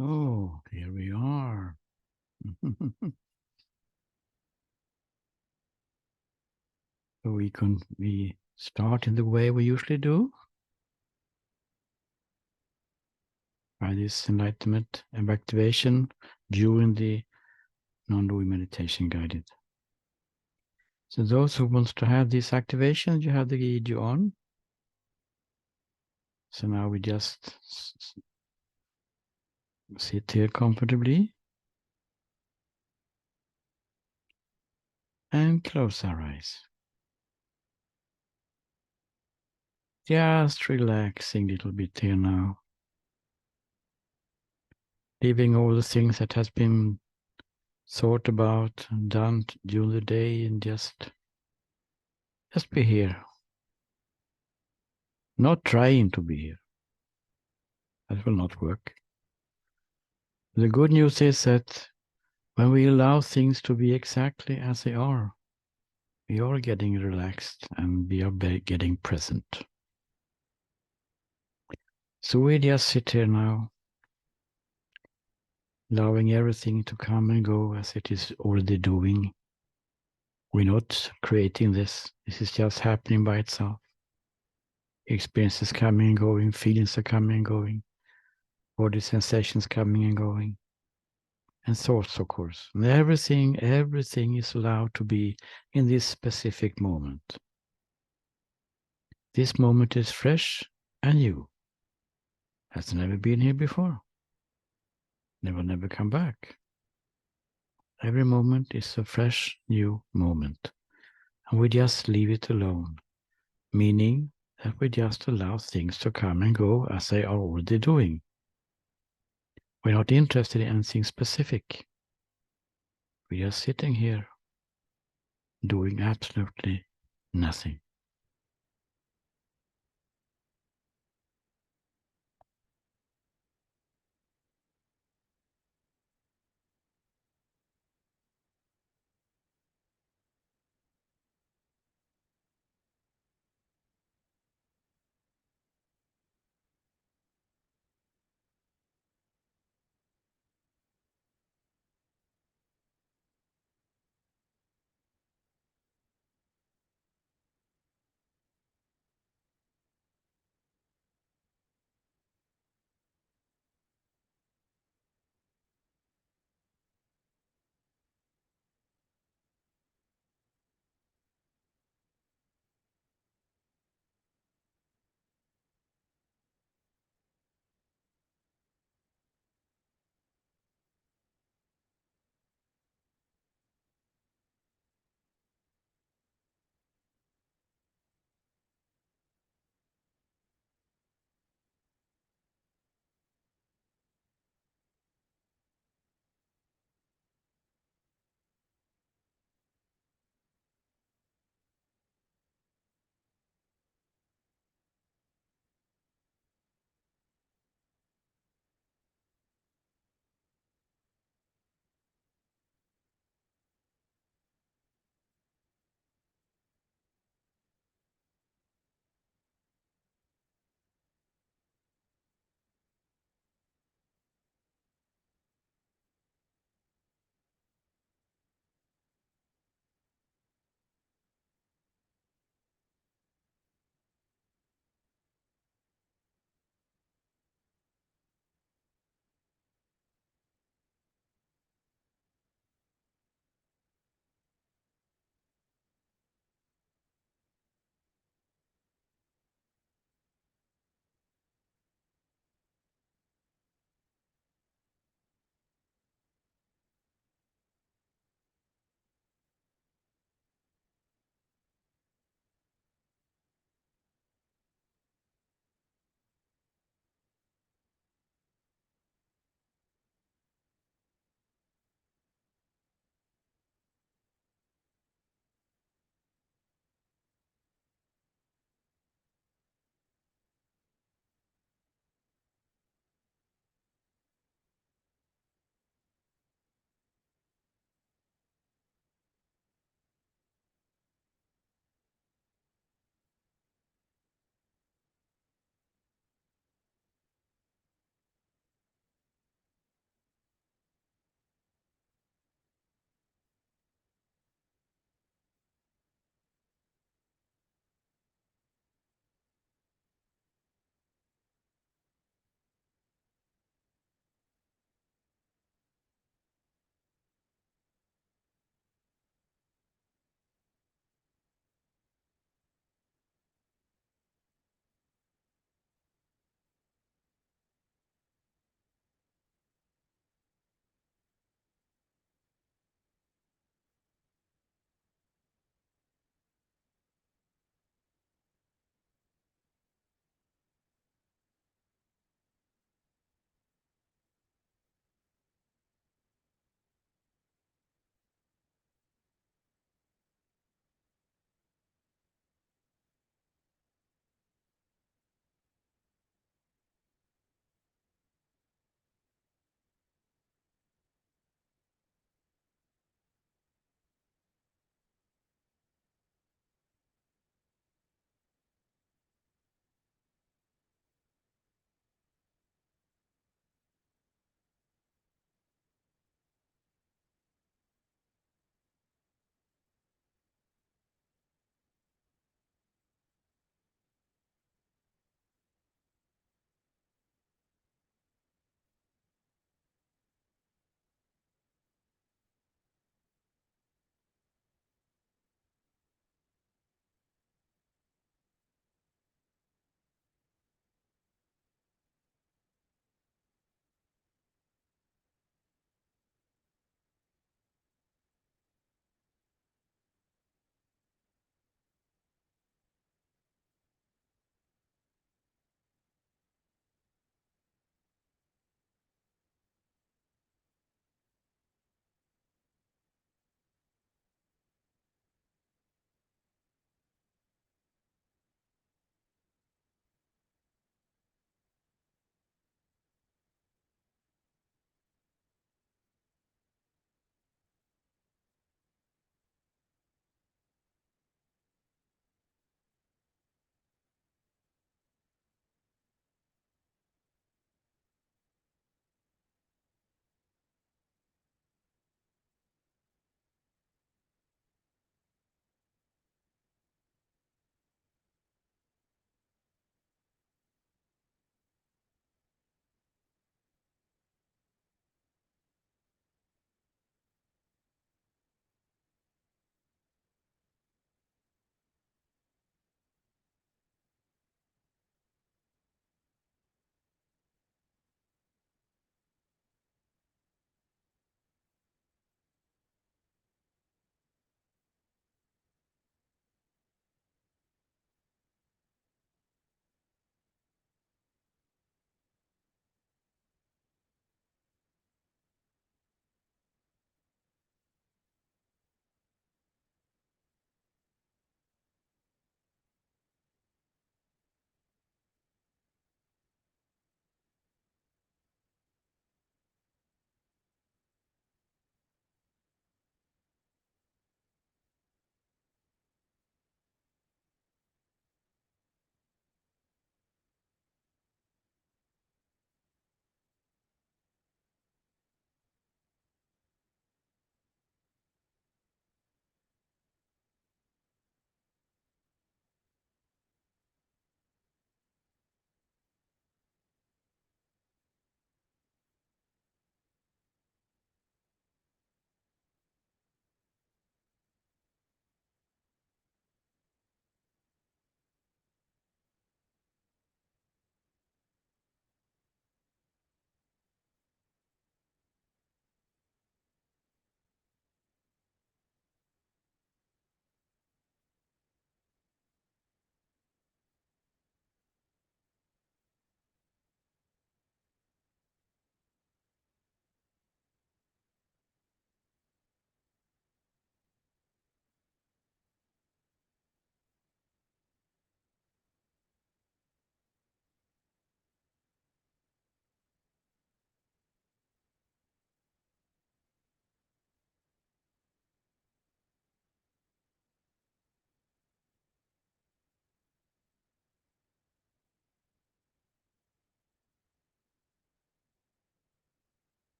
Oh, here we are. So we start in the way we usually do, by this enlightenment and activation during the non-doing meditation guided. So those who wants to have this activation, you have the video on. So now we just sit here comfortably and close our eyes. Just relaxing a little bit here now. Leaving all the things that has been thought about and done during the day and just be here. Not trying to be here. That will not work. The good news is that when we allow things to be exactly as they are, we are getting relaxed and we are getting present. So we just sit here now, allowing everything to come and go as it is already doing. We're not creating this. This is just happening by itself. Experiences coming and going, feelings are coming and going, body sensations coming and going, and thoughts, of course. And everything is allowed to be in this specific moment. This moment is fresh and new. Has never been here before. Never come back. Every moment is a fresh, new moment. And we just leave it alone, meaning that we just allow things to come and go as they are already doing. We're not interested in anything specific. We're just sitting here doing absolutely nothing.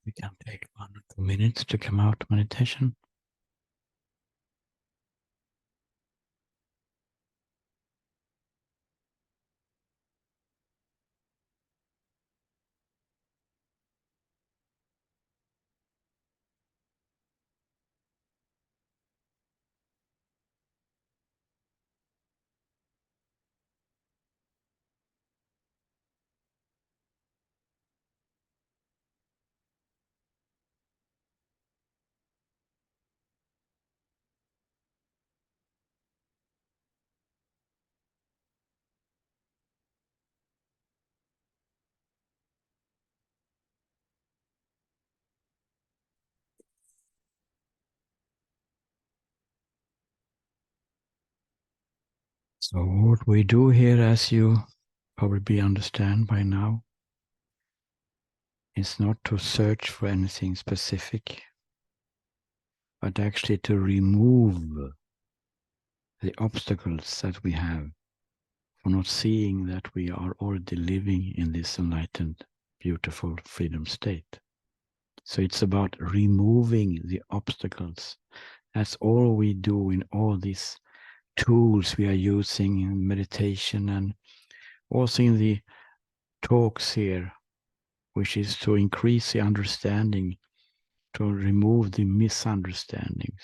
We can take 1 or 2 minutes to come out of meditation. So what we do here, as you probably understand by now, is not to search for anything specific, but actually to remove the obstacles that we have for not seeing that we are already living in this enlightened, beautiful freedom state. So it's about removing the obstacles. That's all we do in all these tools we are using in meditation and also in the talks here, which is to increase the understanding, to remove the misunderstandings.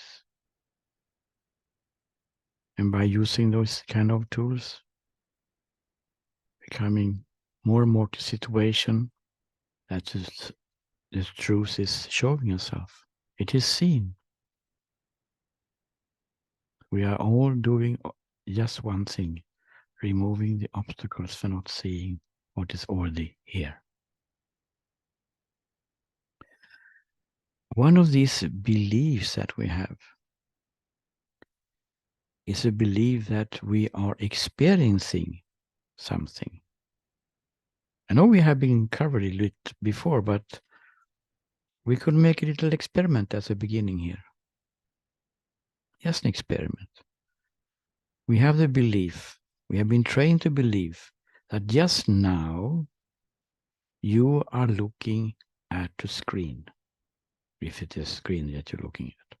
And by using those kind of tools, becoming more and more to situation that is, the truth is showing itself. It is seen. We are all doing just one thing, removing the obstacles for not seeing what is already here. One of these beliefs that we have is a belief that we are experiencing something. I know we have been covered a little before, but we could make a little experiment as a beginning here. Just an experiment. We have the belief, we have been trained to believe that just now you are looking at the screen. If it is a screen that you're looking at,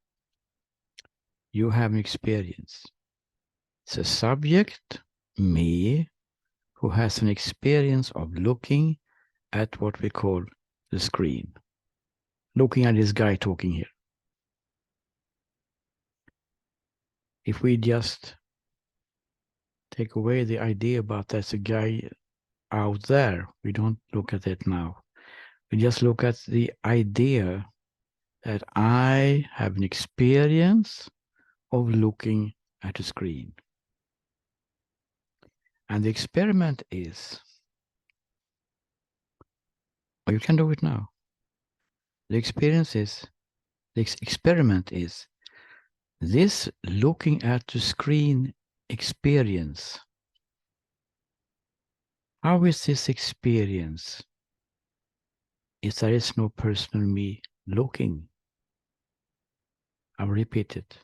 you have an experience. It's a subject, me, who has an experience of looking at what we call the screen. Looking at this guy talking here. If we just take away the idea about there's a guy out there, we don't look at it now. We just look at the idea that I have an experience of looking at a screen. And the experiment is, or you can do it now. The experiment is this looking at the screen experience. How is this experience if there is no personal me looking? I'll repeat it.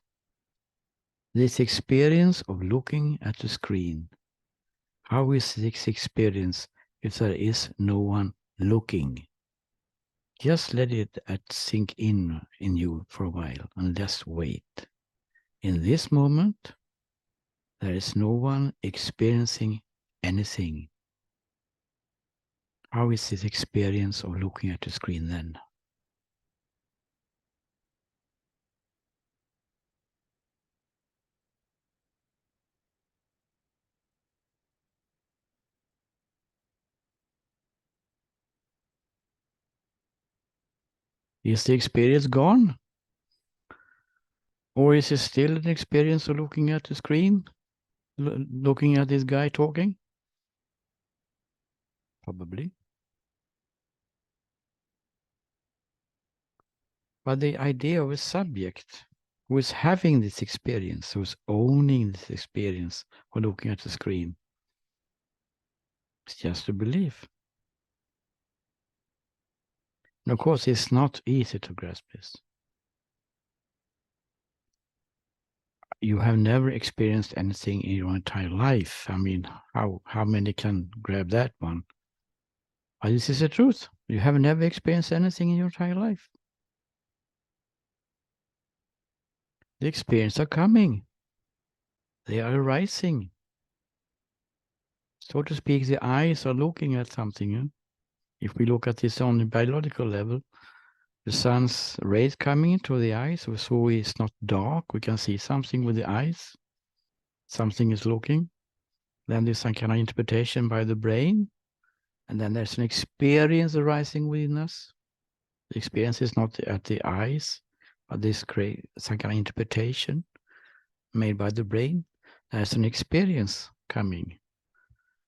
This experience of looking at the screen. How is this experience if there is no one looking? Just let it sink in you for a while and just wait. In this moment, there is no one experiencing anything. How is this experience of looking at the screen then? Is the experience gone? Or is it still an experience of looking at the screen? Looking at this guy talking? Probably. But the idea of a subject who is having this experience, who is owning this experience of looking at the screen, it's just a belief. And of course, it's not easy to grasp this. You have never experienced anything in your entire life. I mean, how many can grab that one? But this is the truth. You have never experienced anything in your entire life. The experiences are coming. They are arising. So to speak, the eyes are looking at something. If we look at this on a biological level, the sun's rays coming into the eyes, so it's not dark. We can see something with the eyes. Something is looking. Then there's some kind of interpretation by the brain. And then there's an experience arising within us. The experience is not at the eyes, but this creates some kind of interpretation made by the brain. There's an experience coming.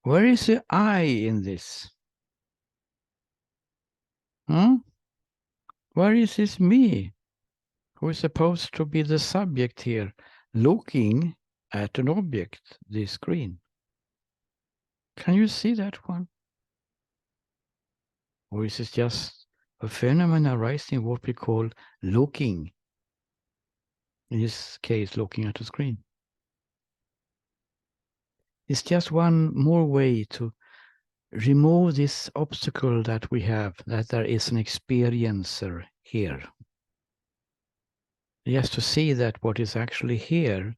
Where is the I in this? Huh? Where is this me, who is supposed to be the subject here, looking at an object, this screen? Can you see that one? Or is it just a phenomenon arising what we call looking? In this case, looking at the screen. It's just one more way to remove this obstacle that we have, that there is an experiencer here. Just to see that what is actually here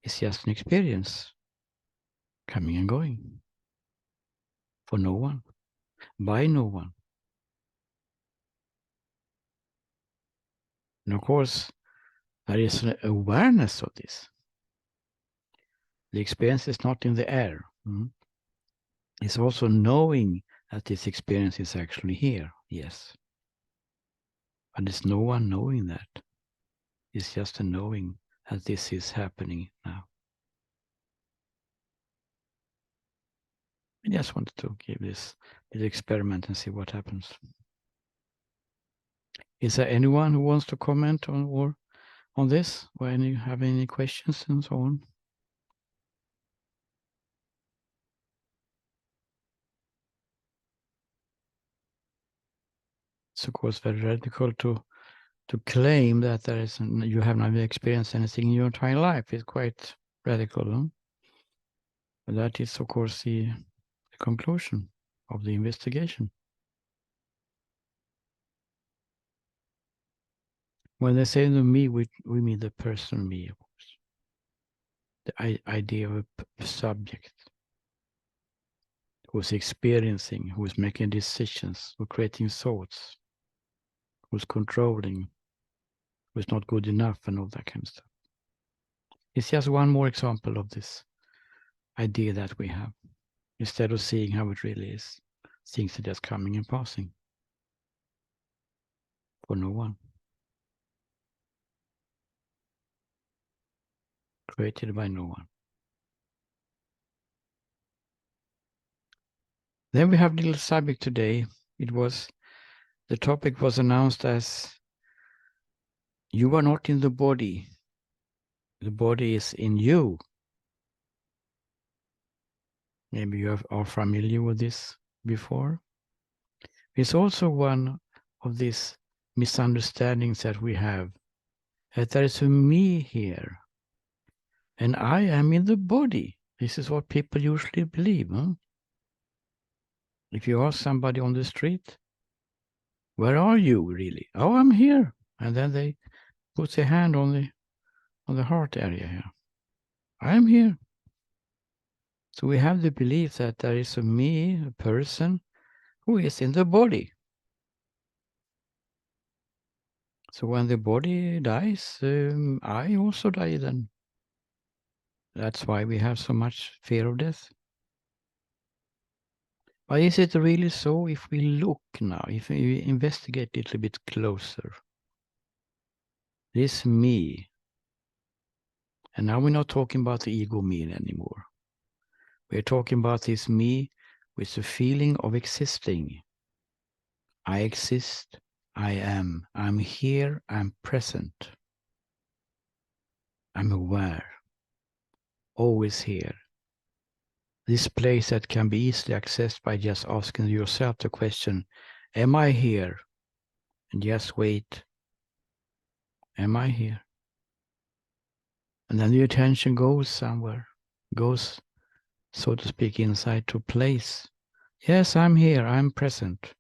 is just an experience, coming and going, for no one, by no one. And of course, there is an awareness of this. The experience is not in the air. It's also knowing that this experience is actually here, yes. But there's no one knowing that. It's just a knowing that this is happening now. I just wanted to give this little experiment and see what happens. Is there anyone who wants to comment on this, or have any questions and so on? It's of course very radical to claim that you have never experienced anything in your entire life. It's quite radical, huh? But that is of course the conclusion of the investigation. When they say the me, we mean the person me, of course. The idea of a subject who's experiencing, who's making decisions, who's creating thoughts, who's controlling, who's not good enough, and all that kind of stuff. It's just one more example of this idea that we have. Instead of seeing how it really is, things are just coming and passing for no one. Created by no one. Then we have a little subject today. The topic was announced as you are not in the body. The body is in you. Maybe you are familiar with this before. It's also one of these misunderstandings that we have, that there is a me here, and I am in the body. This is what people usually believe. Huh? If you ask somebody on the street, where are you really? Oh, I'm here. And then they put their hand on the heart area here. I'm here. So we have the belief that there is a me, a person, who is in the body. So when the body dies, I also die then. That's why we have so much fear of death. But is it really so if we look now, if we investigate a little bit closer? This me, and now we're not talking about the ego me anymore. We're talking about this me with the feeling of existing. I exist, I am, I'm here, I'm present. I'm aware, always here. This place that can be easily accessed by just asking yourself the question, am I here? And just wait, am I here? And then the attention goes somewhere, goes, so to speak, inside to place Yes, I'm here. I'm present.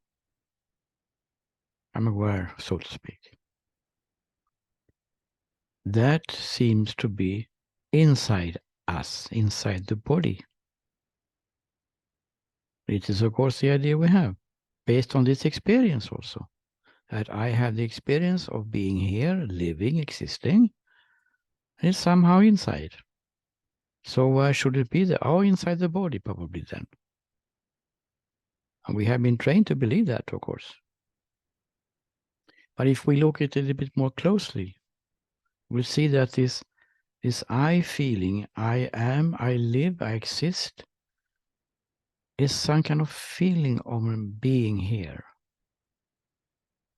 I'm aware, so to speak. That seems to be inside us, inside the body. It is, of course, the idea we have, based on this experience also. That I have the experience of being here, living, existing. It's somehow inside. So why should it be there? Oh, inside the body, probably then. And we have been trained to believe that, of course. But if we look at it a little bit more closely, we'll see that this I feeling, I am, I live, I exist, is some kind of feeling of being here.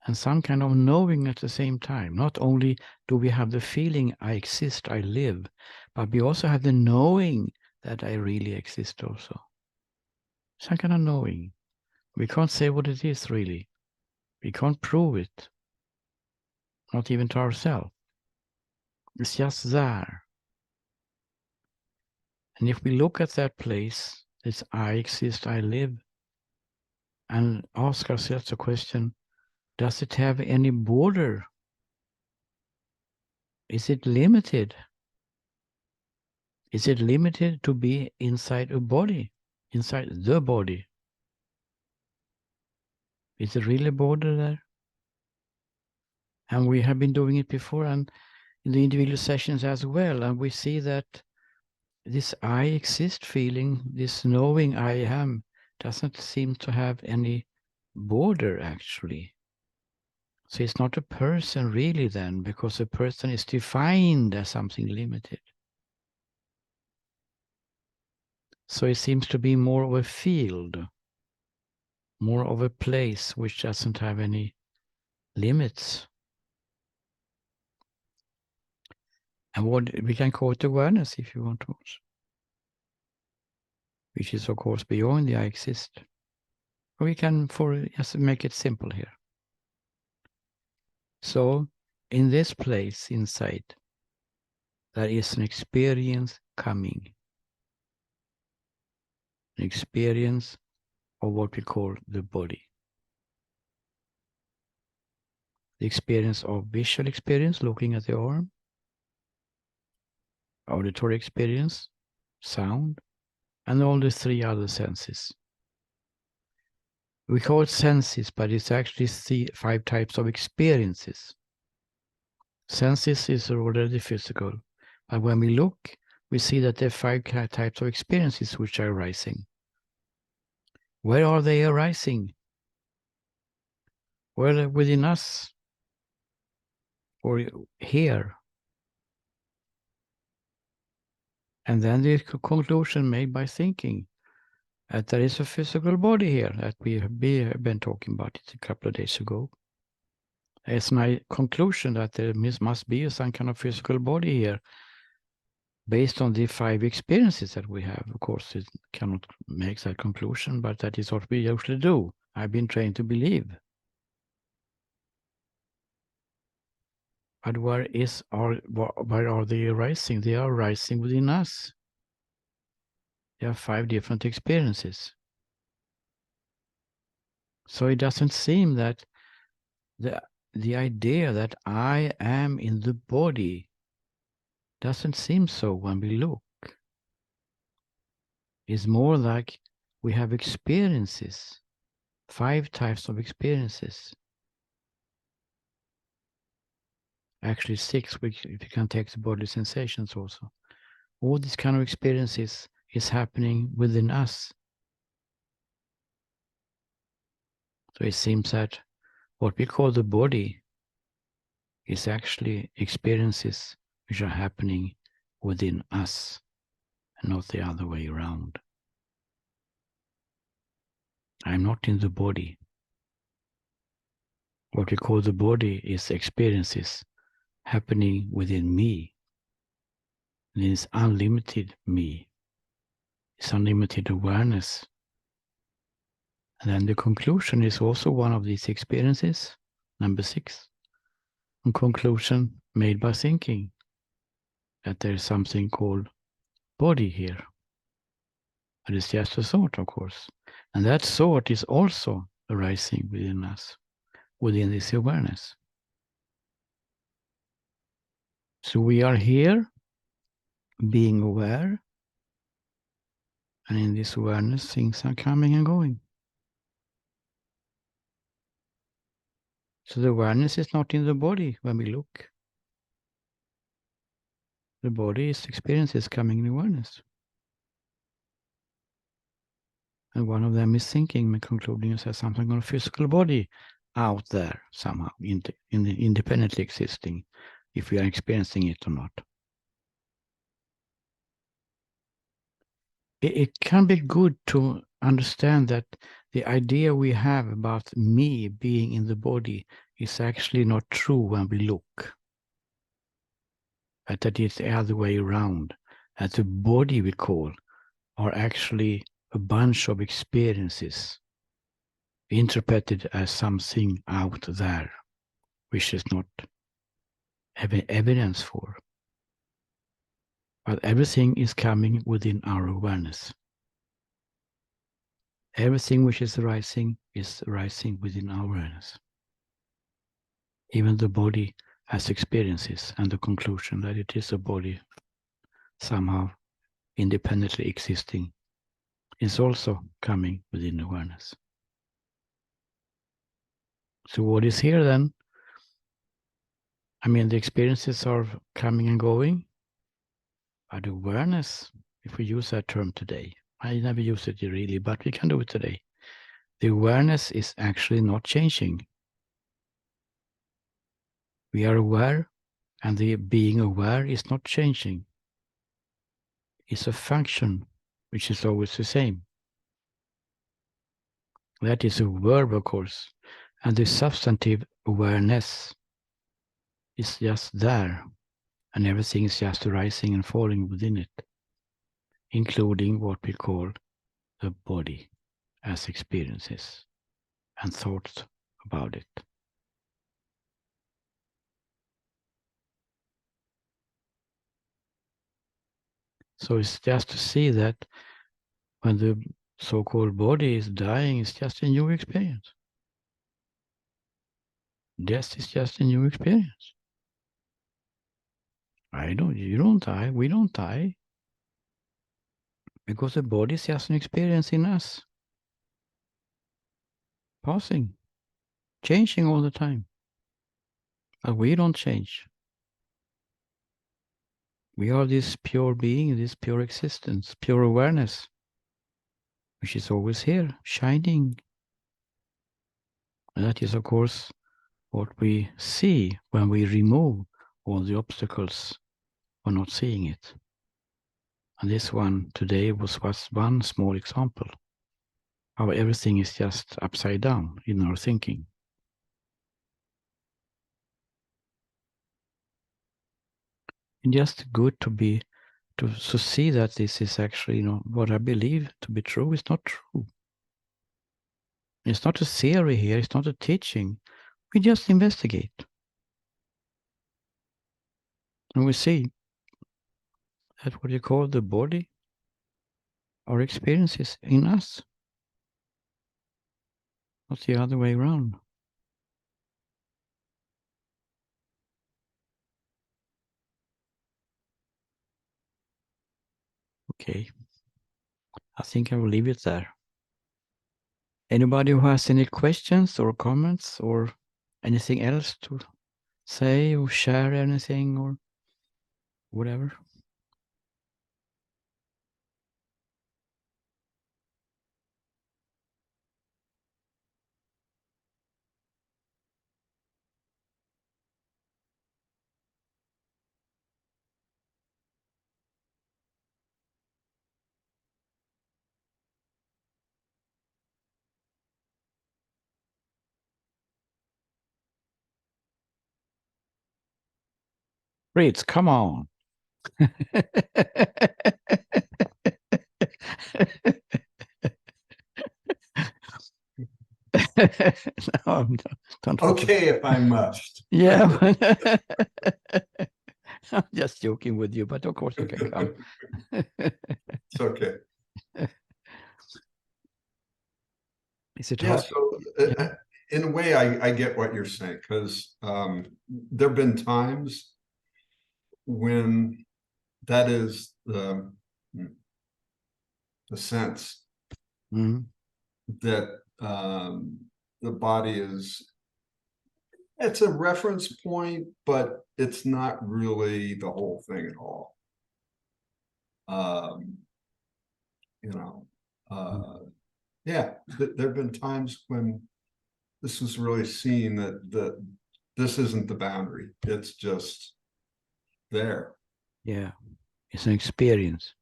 And some kind of knowing at the same time. Not only do we have the feeling I exist, I live, but we also have the knowing that I really exist also. Some kind of knowing. We can't say what it is really. We can't prove it. Not even to ourselves. It's just there. And if we look at that place, it's I exist, I live, and ask ourselves the question, does it have any border? Is it limited? Is it limited to be inside a body? Inside the body? Is there really a border there? And we have been doing it before and in the individual sessions as well. And we see that this I exist feeling, this knowing I am, doesn't seem to have any border actually. So it's not a person really then, because a person is defined as something limited. So it seems to be more of a field, more of a place which doesn't have any limits. And what we can call it awareness if you want to, which is of course beyond the I exist. Or we can just make it simple here. So in this place inside, there is an experience coming. An experience of what we call the body. The experience of visual experience, looking at the arm. Auditory experience, sound, and all the three other senses. We call it senses, but it's actually 5 types of experiences. Senses is already physical, but when we look, we see that there are 5 types of experiences which are arising. Where are they arising? Well, within us, or here. And then the conclusion made by thinking that there is a physical body here that we have been talking about it a couple of days ago. It's my conclusion that there must be some kind of physical body here based on the 5 experiences that we have. Of course, it cannot make that conclusion, but that is what we usually do. I've been trained to believe. But where are they arising? They are arising within us. There are 5 different experiences. So it doesn't seem that the idea that I am in the body doesn't seem so when we look. It's more like we have experiences, 5 types of experiences. Actually 6, if you can take the body sensations also. All these kind of experiences is happening within us. So it seems that what we call the body is actually experiences which are happening within us and not the other way around. I'm not in the body. What we call the body is experiences happening within me. And it is unlimited me. It's unlimited awareness. And then the conclusion is also one of these experiences, number 6. A conclusion made by thinking that there is something called body here. But it's just a thought, of course. And that thought is also arising within us, within this awareness. So we are here being aware, and in this awareness things are coming and going. So the awareness is not in the body when we look. The body is experiences coming in awareness. And one of them is thinking and concluding as something on a physical body out there somehow, independently existing, if we are experiencing it or not. It can be good to understand that the idea we have about me being in the body is actually not true when we look. But that it's the other way around. That the body we call are actually a bunch of experiences interpreted as something out there, which is not having evidence for. But everything is coming within our awareness. Everything which is arising within our awareness. Even the body has experiences, and the conclusion that it is a body somehow independently existing is also coming within awareness. So what is here then? I mean, the experiences are coming and going, but awareness, if we use that term today, I never use it really, but we can do it today. The awareness is actually not changing. We are aware, and the being aware is not changing. It's a function which is always the same. That is a verb, of course, and the substantive awareness is just there, and everything is just arising and falling within it, including what we call the body as experiences and thoughts about it. So it's just to see that when the so-called body is dying, it's just a new experience. Death is just a new experience. You don't die, we don't die. Because the body is just an experience in us. Passing, changing all the time. But we don't change. We are this pure being, this pure existence, pure awareness, which is always here, shining. And that is, of course, what we see when we remove all the obstacles for not seeing it. And this one today was one small example. How everything is just upside down in our thinking. And just good to see that this is actually, what I believe to be true is not true. It's not a theory here, it's not a teaching. We just investigate. And we see that what you call the body, our experiences in us, not the other way around. Okay. I think I will leave it there. Anybody who has any questions or comments or anything else to say or share anything or whatever? Fritz, come on. No, don't okay, if I must. Yeah. I'm just joking with you, but of course you can come. It's okay. Is it Yeah, hard? so Yeah. in a way, I get what you're saying, because there have been times when that is the sense Mm. that the body is, it's a reference point, but it's not really the whole thing at all. Um, you know, yeah, there have been times when this was really seen that this isn't the boundary. It's just there. Yeah. It's an experience.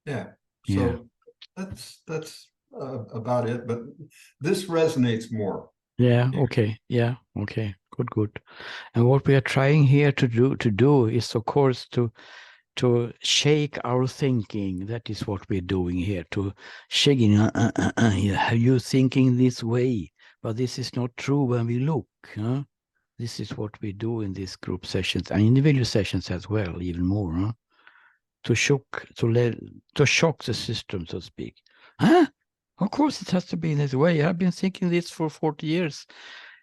Yeah. Yeah. So that's about it. But this resonates more. Yeah. Okay. Yeah. Okay. Good. Good. And what we are trying here to do is, of course, to shake our thinking. That is what we're doing here. To shaking. Yeah, you thinking this way, but this is not true when we look. Huh? This is what we do in these group sessions and individual sessions as well, even more. Huh? To shock the system, so to speak. Huh? Of course, it has to be in this way. I've been thinking this for 40 years.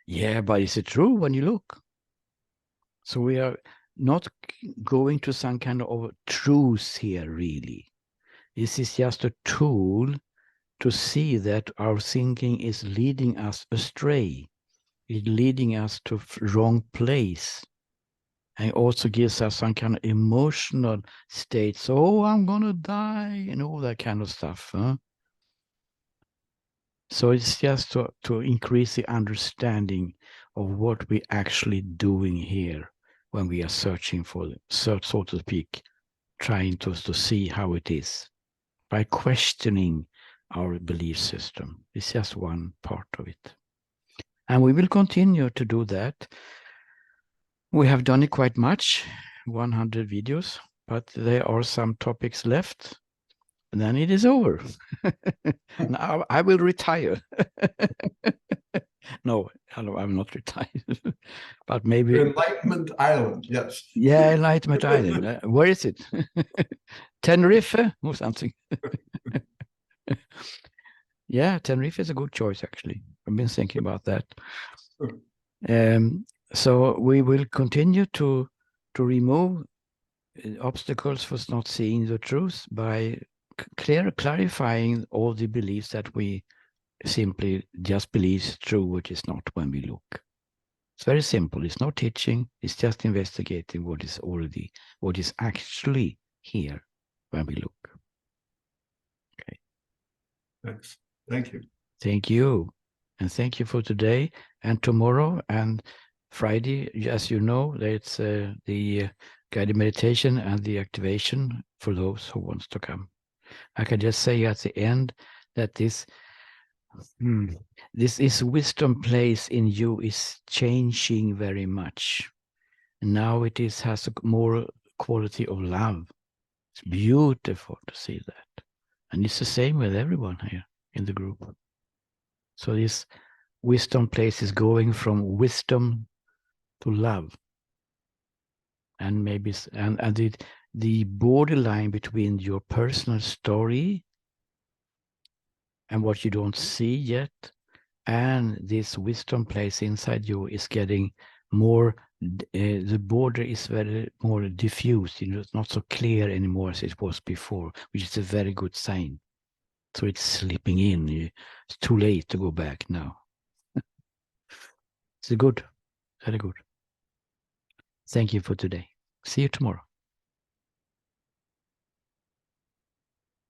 Yeah, but is it true when you look? So we are not going to some kind of truth here, really. This is just a tool to see that our thinking is leading us astray. It's leading us to wrong place. And it also gives us some kind of emotional states. Oh, I'm gonna die, and all that kind of stuff. Huh? So it's just to increase the understanding of what we're actually doing here when we are searching for, so to speak, trying to see how it is by questioning our belief system. It's just one part of it. And we will continue to do that. We have done it quite much, 100 videos, but there are some topics left. And then it is over. Now I will retire. No, hello, I'm not retired. But maybe, Enlightenment Island, yes. yeah, Enlightenment Island. Where is it? Tenerife or something. Yeah, Tenerife is a good choice, actually. I've been thinking about that. So we will continue to remove obstacles for not seeing the truth by clarifying all the beliefs that we simply just believe is true, which is not when we look. It's very simple. It's not teaching. It's just investigating what is actually here when we look. Okay. Thanks. Thank you. Thank you. And thank you for today and tomorrow and Friday. As you know, it's the guided meditation and the activation for those who wants to come. I can just say at the end that this is wisdom place in you is changing very much. Now it has a more quality of love. It's beautiful to see that. And it's the same with everyone here in the group. So this wisdom place is going from wisdom to love. And maybe the borderline between your personal story and what you don't see yet, and this wisdom place inside you is getting more, the border is very more diffused, it's not so clear anymore as it was before, which is a very good sign. So it's slipping in. It's too late to go back now. It's good, very good. Thank you for today. See you tomorrow.